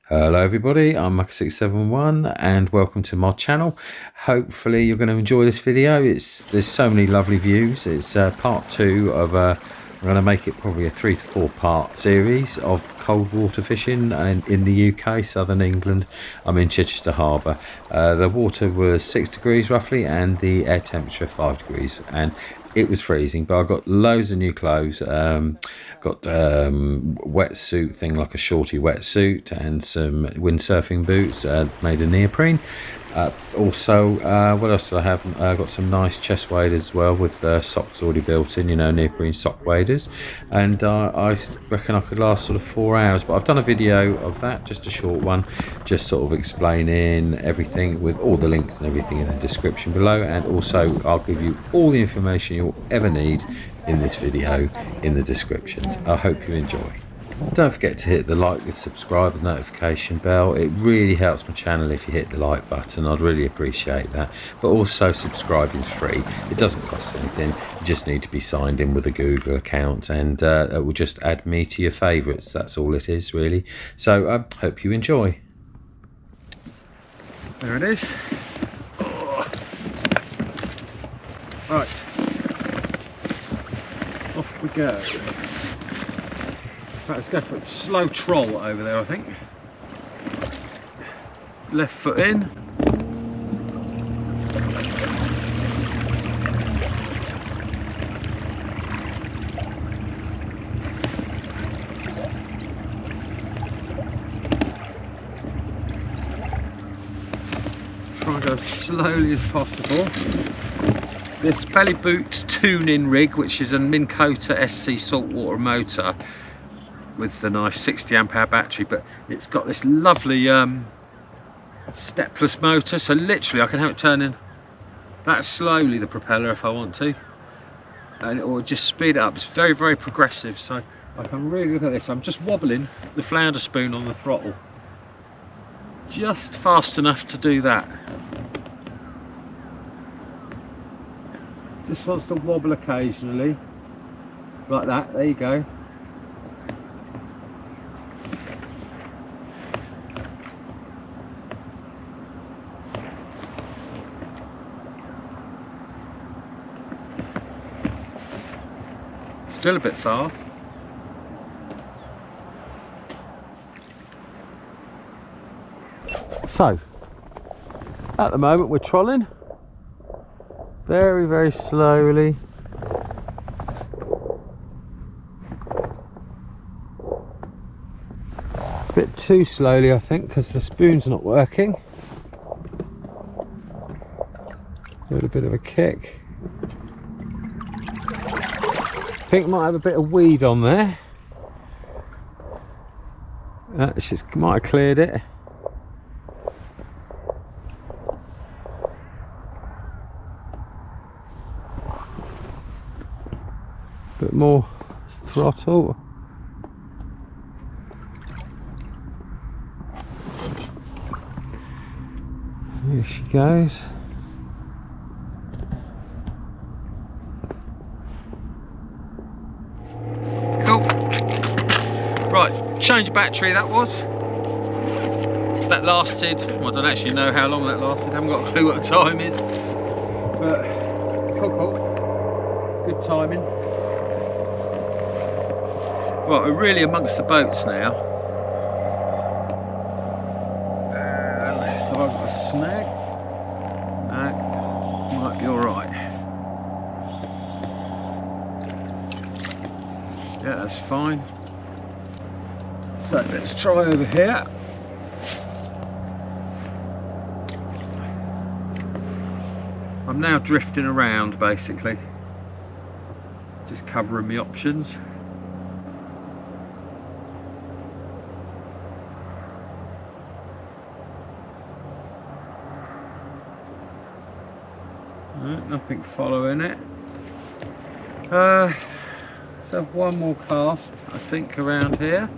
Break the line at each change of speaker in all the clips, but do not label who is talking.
Hello everybody, I'm Maka671 and welcome to my channel. Hopefully you're going to enjoy this video. There's so many lovely views. It's part 2 of I'm going to make it probably a 3 to 4 part series of cold water fishing in the UK, southern England. I'm in Chichester Harbour. The water was 6 degrees roughly and the air temperature 5 degrees, and it was freezing, but I got loads of new clothes. Got wetsuit thing, like a Shorty wetsuit, and some windsurfing boots made of neoprene. Also, what else do I have? Got some nice chest waders as well, with socks already built in, you know, neoprene sock waders. And I reckon I could last sort of 4 hours, but I've done a video of that, just a short one, just sort of explaining everything with all the links and everything in the description below. And also I'll give you all the information you'll ever need in this video in the descriptions. I hope you enjoy. Don't forget to hit the like, the subscribe, and notification bell. It really helps my channel if you hit the like button. I'd really appreciate that. But also, subscribing is free. It doesn't cost anything. You just need to be signed in with a Google account, and it will just add me to your favourites. That's all it is, really. So hope you enjoy.
There it is. Oh. Right, off we go. Right, let's go for a slow troll over there, I think. Left foot in. Try and go as slowly as possible. This Bellyboat tuning rig, which is a Minn Kota SC saltwater motor with the nice 60 amp hour battery, but it's got this lovely stepless motor, so literally I can have it turning that slowly, the propeller, if I want to, and it will just speed it up. It's very, very progressive, so I can really look at this. I'm just wobbling the flounder spoon on the throttle just fast enough to do that. Just wants to wobble occasionally like that. There you go. Still a bit fast. So, at the moment we're trolling very, very slowly. A bit too slowly, I think, because the spoon's not working. A little bit of a kick. I think might have a bit of weed on there. She might have cleared it. Bit more throttle. Here she goes. Right, change of battery that was. That lasted, well, I don't actually know how long that lasted, I haven't got a clue what the time is. But, cool. Good timing. Right, we're really amongst the boats now. And have I got a snag? No, might be alright. Yeah, that's fine. So let's try over here. I'm now drifting around basically, just covering my options. Nothing following it. Let's have one more cast, I think, around here.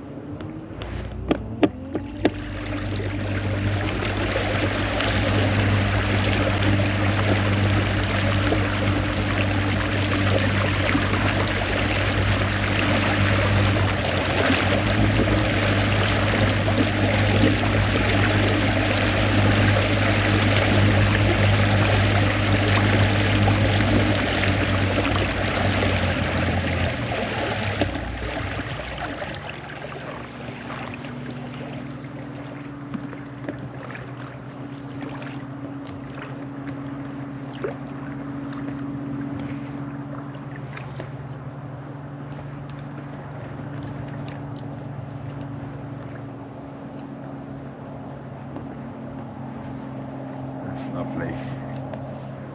That's lovely.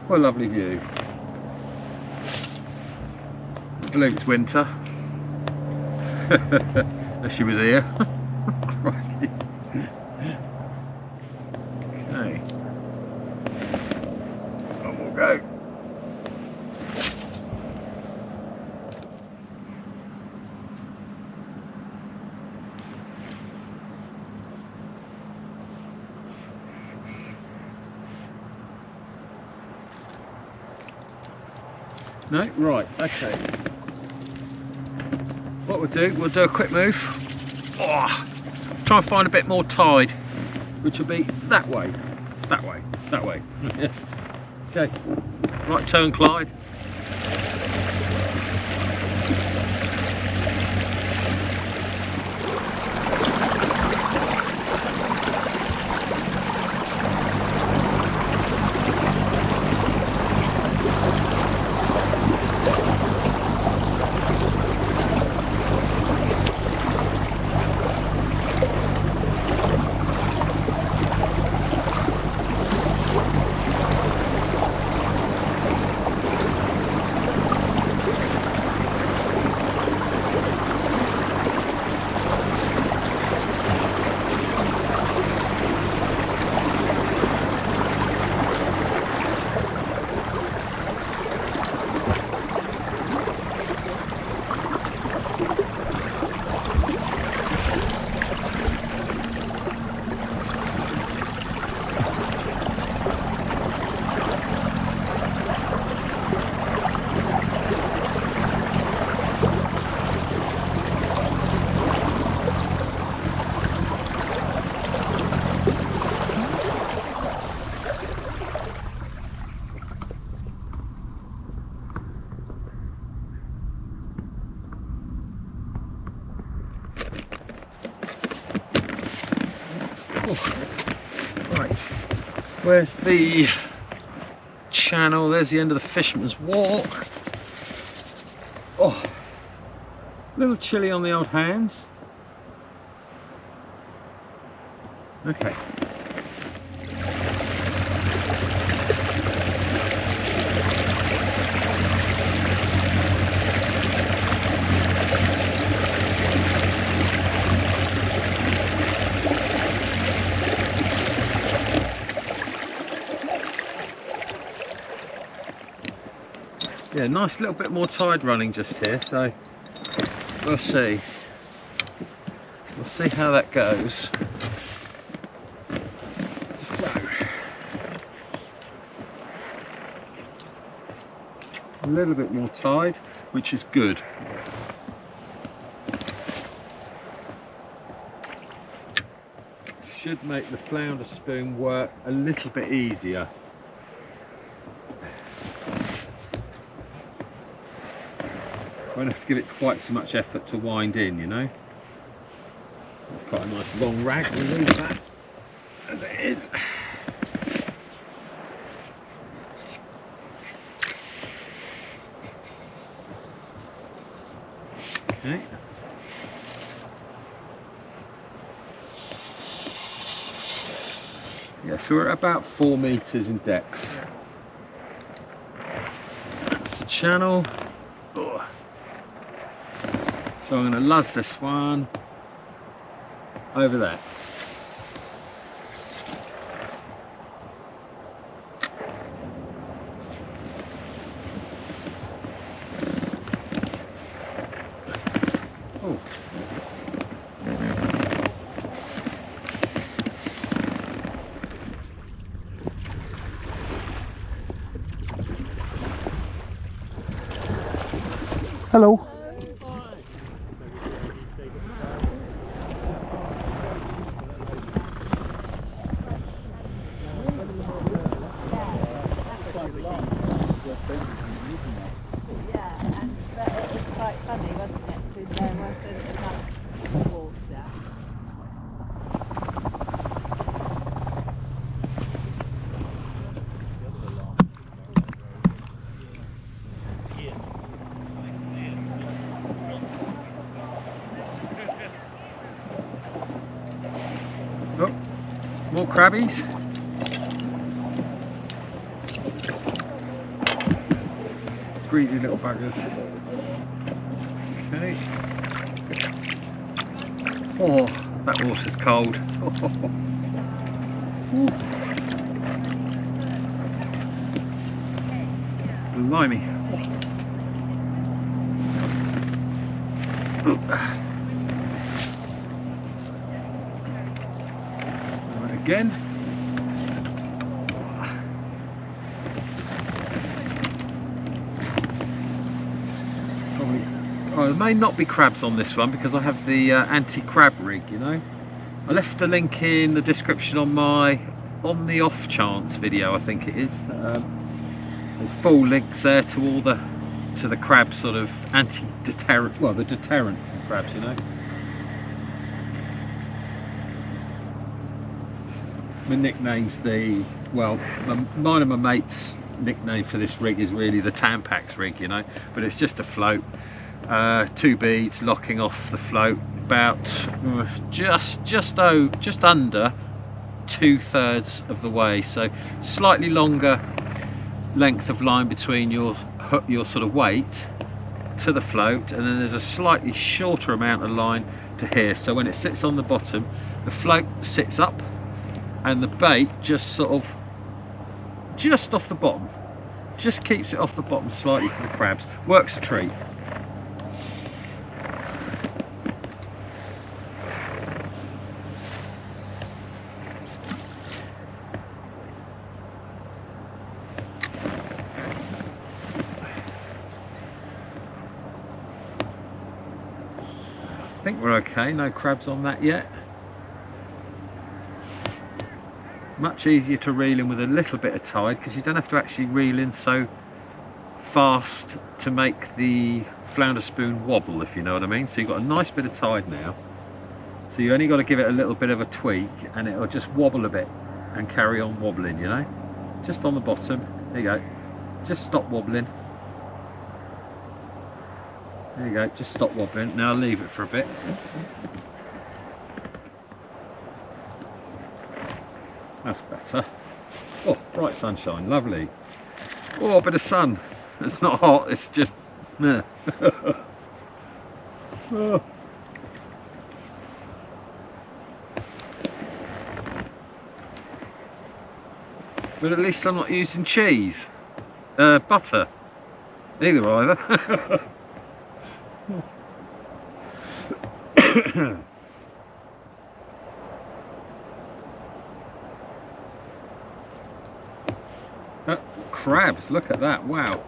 What a lovely view. I believe it's winter. If she was here. Crikey. Okay. On we'll go. No? Right, okay. What we'll do a quick move. Oh, try and find a bit more tide, which will be that way, that way, that way. Okay, right turn, Clyde. Right, where's the channel? There's the end of the Fisherman's Walk. Oh, a little chilly on the old hands. Okay. Yeah, nice little bit more tide running just here, so we'll see. We'll see how that goes. So, a little bit more tide, which is good. Should make the flounder spoon work a little bit easier. Won't have to give it quite so much effort to wind in, you know. It's quite a nice long rag, we'll leave that as it is. Okay. Yeah, so we're at about 4 meters in depth. That's the channel. Oh. So I'm going to luzz this one over there. Oh. Hello. Oh, more crabbies. greedy little buggers. Okay. Oh, that water's cold. Blimey. Right, again. Probably. Oh, there may not be crabs on this one because I have the anti-crab rig, you know. I left a link in the description on the off chance video, I think it is. There's full links there to all the crab sort of anti-deterrent, well, the deterrent for crabs, you know. My nickname's mine and my mate's nickname for this rig is really the Tampax rig, you know, but it's just a float, 2 beads locking off the float about just under 2/3 of the way, so slightly longer length of line between your sort of weight to the float, and then there's a slightly shorter amount of line to here, so when it sits on the bottom the float sits up and the bait just sort of just off the bottom, just keeps it off the bottom slightly for the crabs. Works a treat. I think we're okay, no crabs on that yet. Much easier to reel in with a little bit of tide because you don't have to actually reel in so fast to make the flounder spoon wobble, if you know what I mean. So you've got a nice bit of tide now, so you only got to give it a little bit of a tweak and it'll just wobble a bit and carry on wobbling, you know. Just on the bottom, there you go, just stop wobbling. There you go, just stop wobbling. Now I'll leave it for a bit. That's better. Oh, bright sunshine, lovely. Oh, a bit of sun. It's not hot, it's just meh. Oh. But at least I'm not using cheese. Butter. Neither either. Crabs, look at that, wow.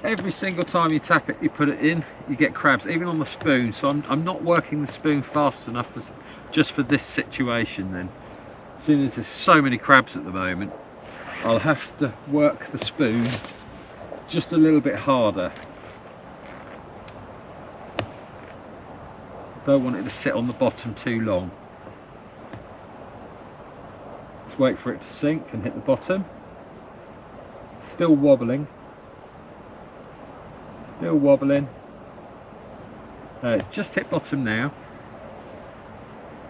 Every single time you tap it, you put it in, you get crabs, even on the spoon. So I'm not working the spoon fast enough just for this situation then. Seeing as there's so many crabs at the moment, I'll have to work the spoon just a little bit harder. Don't want it to sit on the bottom too long. Let's wait for it to sink and hit the bottom. Still wobbling. Still wobbling. It's just hit bottom now.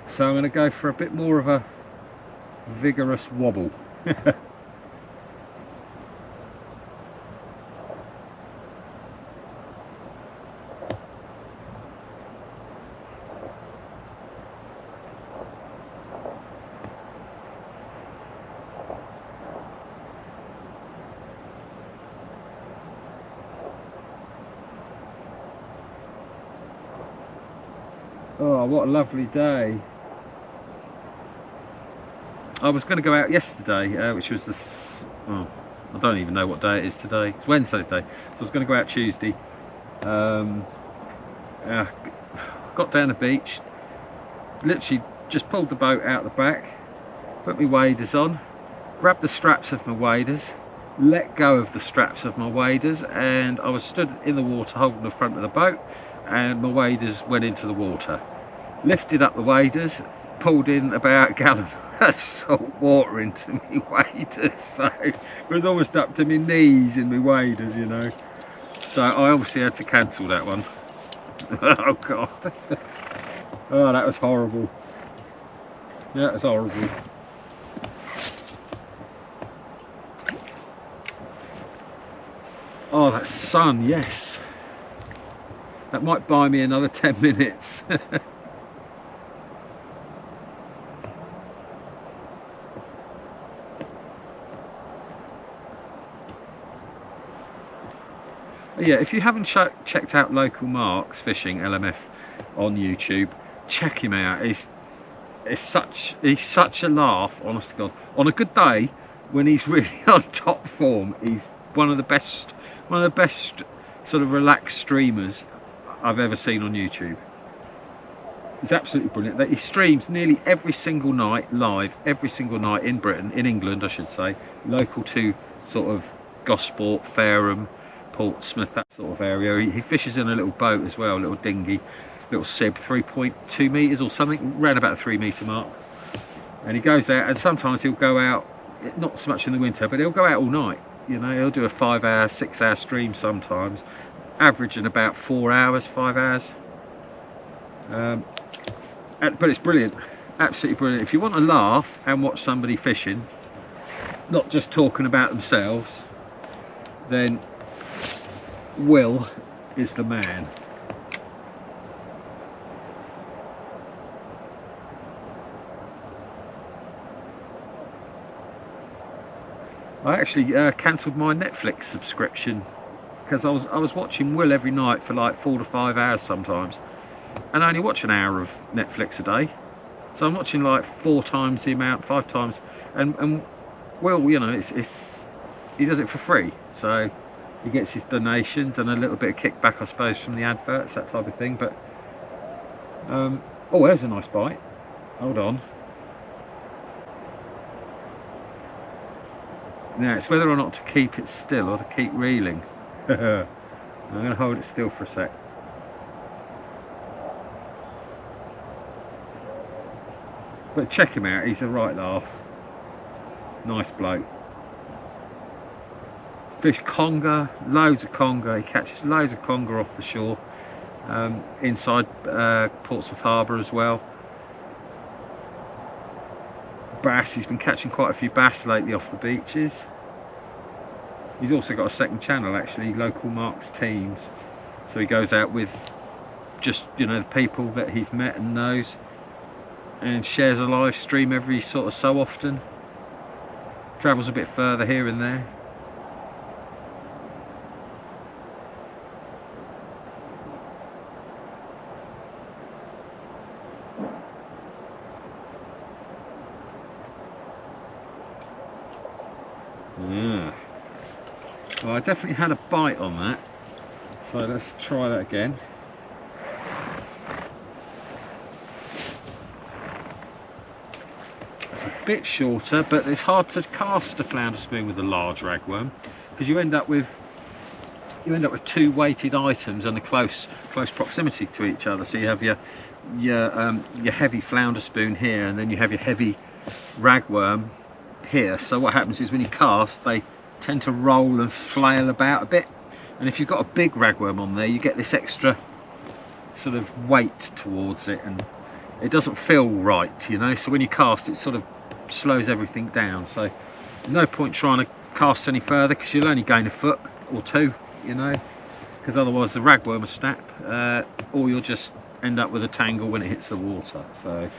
So I'm going to go for a bit more of a vigorous wobble. Oh, what a lovely day. I was going to go out yesterday, which was I don't even know what day it is today. It's Wednesday today. So I was going to go out Tuesday. Got down the beach, literally just pulled the boat out the back, put my waders on, grabbed the straps of my waders, let go of the straps of my waders, and I was stood in the water holding the front of the boat, and my waders went into the water. Lifted up the waders, pulled in about a gallon of salt water into my waders, so it was almost up to my knees in my waders, you know. So I obviously had to cancel that one. Oh god. Oh, that was horrible. Yeah, it was horrible. Oh, that sun, yes. That might buy me another 10 minutes. Yeah, if you haven't checked out Local Marks Fishing LMF on YouTube, check him out. He's such a laugh, honest to God. On a good day, when he's really on top form, he's one of the best sort of relaxed streamers I've ever seen on YouTube. He's absolutely brilliant. He streams nearly every single night live, every single night in Britain, in England I should say, local to sort of Gosport, Fareham, Portsmouth, that sort of area. He fishes in a little boat as well, a little dinghy, little sib, 3.2 meters or something, around about the 3 meter mark. And he goes out, and sometimes he'll go out, not so much in the winter, but he'll go out all night. You know, he'll do a 5 hour, 6 hour stream sometimes, averaging about 4 hours, 5 hours. But it's brilliant, absolutely brilliant. If you want to laugh and watch somebody fishing, not just talking about themselves, then Will is the man. I actually cancelled my Netflix subscription because I was watching Will every night for like 4 to 5 hours sometimes, and I only watch an hour of Netflix a day, so I'm watching like 4 times the amount, 5 times, and Will, you know, he does it for free, so he gets his donations and a little bit of kickback, I suppose, from the adverts, that type of thing. But oh, there's a nice bite. Hold on. Now it's whether or not to keep it still or to keep reeling. I'm going to hold it still for a sec. But check him out, he's a right laugh. Nice bloke. Fish conger, loads of conger. He catches loads of conger off the shore, inside Portsmouth Harbour as well. Bass, he's been catching quite a few bass lately off the beaches. He's also got a second channel, actually, Local Marks Teams, so he goes out with just, you know, the people that he's met and knows, and shares a live stream every sort of so often. Travels a bit further here and there. Yeah. Well, I definitely had a bite on that, so let's try that again. It's a bit shorter, but it's hard to cast a flounder spoon with a large ragworm because you end up with 2 weighted items and a close proximity to each other. So you have your heavy flounder spoon here, and then you have your heavy ragworm here. So what happens is when you cast, they tend to roll and flail about a bit, and if you've got a big ragworm on there, you get this extra sort of weight towards it, and it doesn't feel right, you know. So when you cast, it sort of slows everything down. So no point trying to cast any further because you'll only gain a foot or 2, you know, because otherwise the ragworm will snap, or you'll just end up with a tangle when it hits the water. So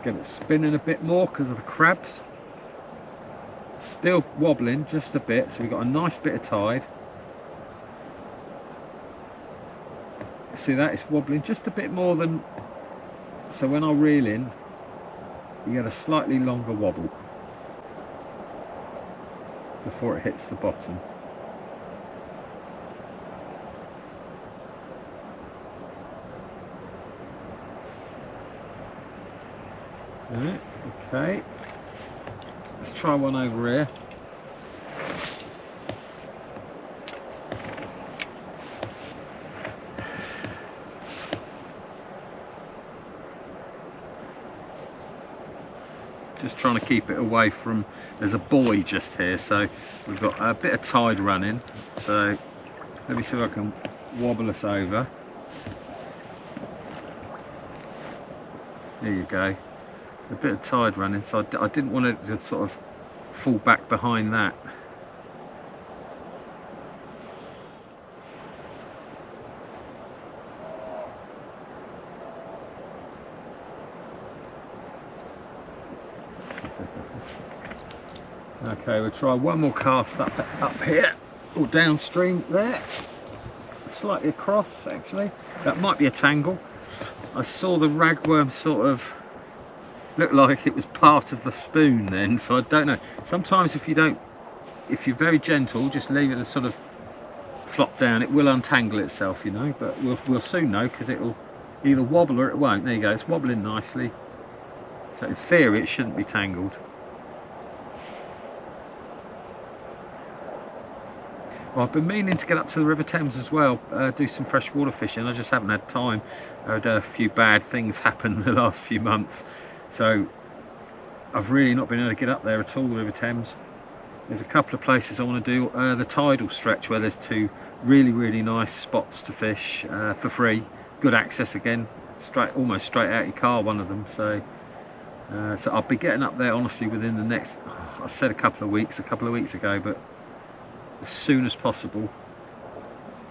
get it spinning a bit more because of the crabs. Still wobbling just a bit, so we've got a nice bit of tide. See that? It's wobbling just a bit more than, so when I reel in, you get a slightly longer wobble before it hits the bottom. Right, okay, let's try one over here. Just trying to keep it away from, there's a buoy just here, so we've got a bit of tide running, so let me see if I can wobble us over. There you go. A bit of tide running, so I didn't want it to sort of fall back behind that. Okay, we'll try one more cast up here, or downstream there. Slightly across, actually. That might be a tangle. I saw the ragworm sort of look like it was part of the spoon then, so I don't know. Sometimes if you're very gentle, just leave it to sort of flop down, it will untangle itself, you know, but we'll soon know, because it will either wobble or it won't. There you go, it's wobbling nicely. So in theory it shouldn't be tangled. Well, I've been meaning to get up to the River Thames as well, do some freshwater fishing. I just haven't had time. I had a few bad things happen the last few months, so I've really not been able to get up there at all, the River Thames. There's a couple of places I want to do. The tidal stretch, where there's two really nice spots to fish for free. Good access again, almost straight out your car, one of them. So I'll be getting up there honestly within the next, I said a couple of weeks ago, but as soon as possible.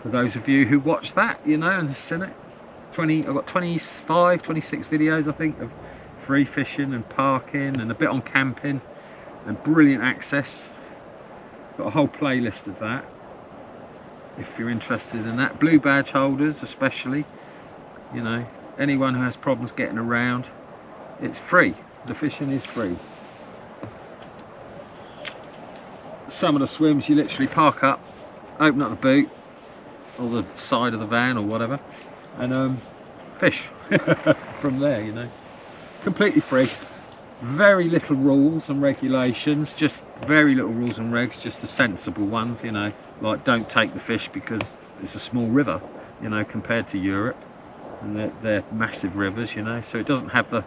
For those of you who watch that, you know, and have seen it, I've got 25, 26 videos I think of free fishing and parking and a bit on camping and brilliant access. Got a whole playlist of that if you're interested in that. Blue badge holders especially, you know, anyone who has problems getting around, it's free. The fishing is free. Some of the swims you literally park up, open up the boot or the side of the van or whatever, and fish from there, you know. Completely free. Very little rules and regulations, just very little rules and regs, just the sensible ones, you know, like don't take the fish because it's a small river, you know, compared to Europe, and they're massive rivers, you know, so it doesn't have a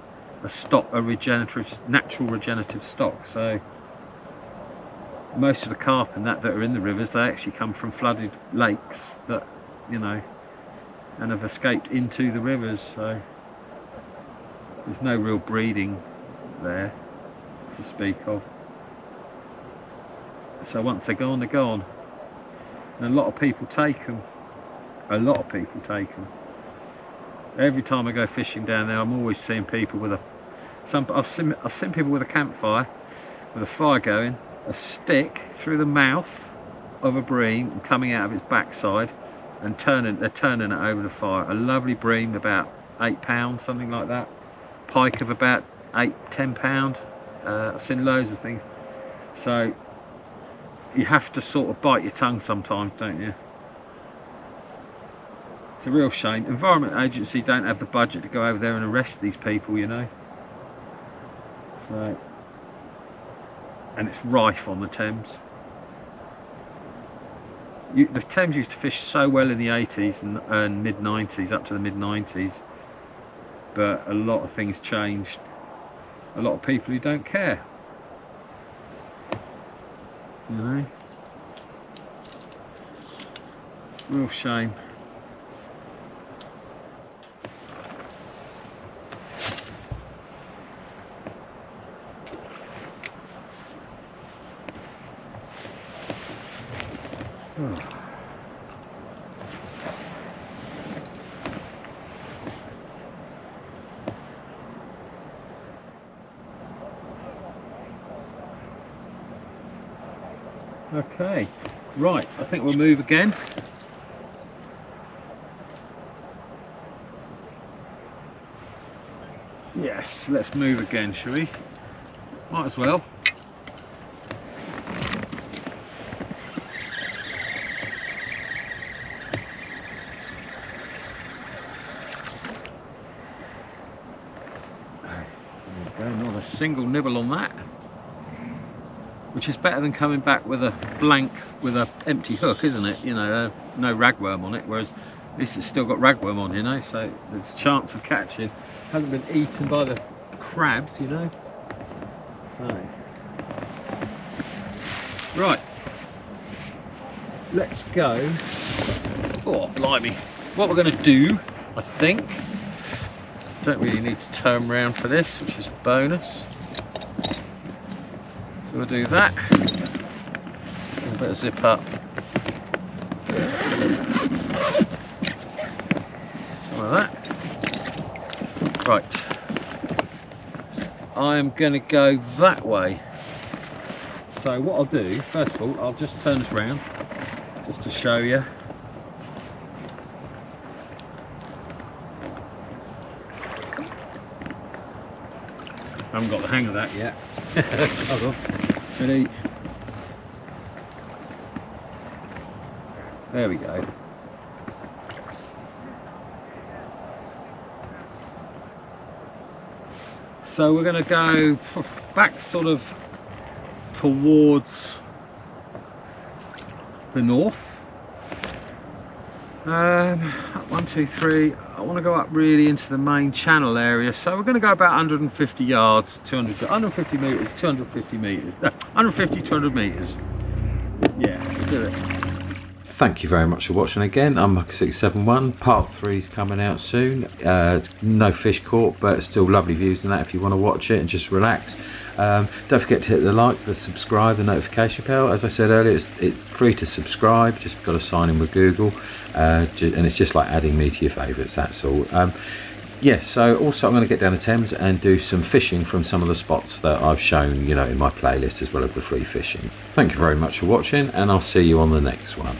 natural regenerative stock. So most of the carp and that are in the rivers, they actually come from flooded lakes that, you know, and have escaped into the rivers. So there's no real breeding there to speak of. So once they're gone, they're gone. And a lot of people take them. Every time I go fishing down there, I'm always seeing people with I've seen people with a campfire, with a fire going, a stick through the mouth of a bream and coming out of its backside, and they're turning it over the fire. A lovely bream, about 8 pounds, something like that. Pike of about 8-10 pound. I've seen loads of things. So you have to sort of bite your tongue sometimes, don't you? It's a real shame. Environment Agency don't have the budget to go over there and arrest these people, you know. So, and it's rife on the Thames. The Thames used to fish so well in the 80s and mid-90s, up to the mid-90s, but a lot of things changed. A lot of people who don't care, you know. Real shame. Okay, right, I think we'll move again. Yes, let's move again, shall we? Might as well. There we go, not a single nibble on that. Which is better than coming back with a blank, with an empty hook, isn't it? You know, no ragworm on it, whereas at least it's still got ragworm on, you know, so there's a chance of catching. Hasn't been eaten by the crabs, you know. So, right, let's go. Oh, blimey. What we're going to do, I think, don't really need to turn around for this, which is a bonus. So we'll do that. A little bit of zip up. Some of that. Right. I'm going to go that way. So what I'll do, first of all, I'll just turn this round just to show you. I haven't got the hang of that yet. Hold on. Ready? There we go. So we're going to go back sort of towards the north. 1, 2, 3. I want to go up really into the main channel area, so we're going to go about 150 yards, 150 meters, 250 meters, no, 150, 200 meters. Yeah, let's do it.
Thank you very much for watching again. I'm Mucker671. Part 3 is coming out soon. It's no fish caught, but still lovely views and that if you want to watch it and just relax. Don't forget to hit the like, the subscribe, the notification bell. As I said earlier, it's free to subscribe. Just got to sign in with Google. And it's just like adding me to your favourites, that's all. Yes, so also I'm going to get down the Thames and do some fishing from some of the spots that I've shown, you know, in my playlist, as well as the free fishing. Thank you very much for watching, and I'll see you on the next one.